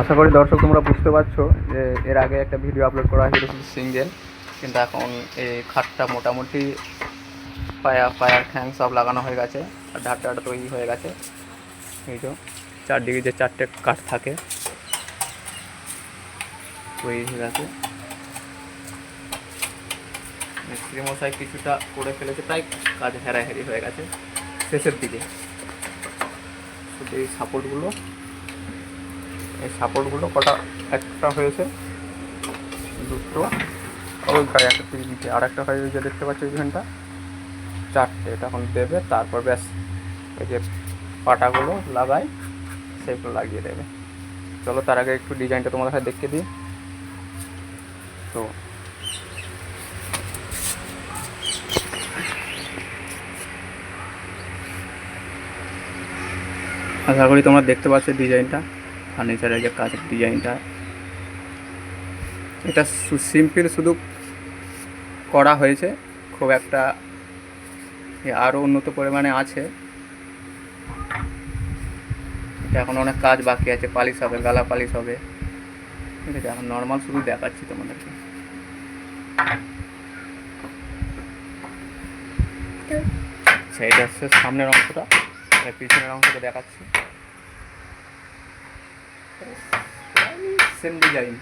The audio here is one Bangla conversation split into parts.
আশা করি দর্শক তোমরা বুঝতে পারছো যে এর আগে একটা ভিডিও আপলোড করা হয়েছিল শুধু সিঙ্গেল, কিন্তু এখন এই খাটটা মোটামুটি পায়ার ঠ্যাং সব লাগানো হয়ে গেছে আর ঢাটটা তৈরি হয়ে গেছে। এই তো চারদিকে যে চারটে কাঠ থাকে তৈরি হয়ে গেছে। মিস্ত্রি মশাই কিছুটা করে ফেলেছে, প্রায় কাজ হেরাহেরি হয়ে গেছে শেষের দিকে। শুধু এই সাপোর্টগুলো কটা একটা হয়েছে, দুটো ওই গায়ে একটা তিনটে, আর একটা হয়ে যে দেখতে পাচ্ছি ওইখানটা চারটে। এটা এখন দেবে, তারপর ব্যাস ওই যে পাটাগুলো লাগাই সেগুলো লাগিয়ে দেবে। চলো তার আগে একটু ডিজাইনটা তোমাদের কাছে দেখিয়ে দিই। তো আশা করি তোমরা দেখতে পাচ্ছ ডিজাইনটা, ফার্নিচারের যে কাজের ডিজাইনটা। এটা সিম্পল শুধু করা হয়েছে, খুব একটা আরও উন্নত পরিমাণে আছে। এটা এখন অনেক কাজ বাকি আছে, পালিশ হবে, গালা পালিশ হবে, ঠিক আছে। এখন নর্মাল শুধু দেখাচ্ছি তোমাদেরকে। আচ্ছা, এটা হচ্ছে সামনের অংশটা, পিছনের অংশটা দেখাচ্ছি। সেম ডিজাইন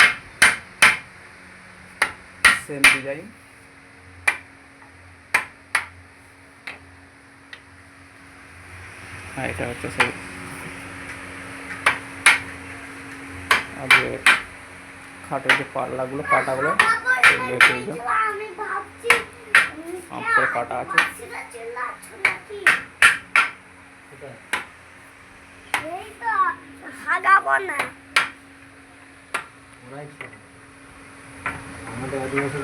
হ্যাঁ, এটা হচ্ছে সেই আগে খাটের যে পাটাগুলো করে কাটা আছে। আমাদের আদিবাসী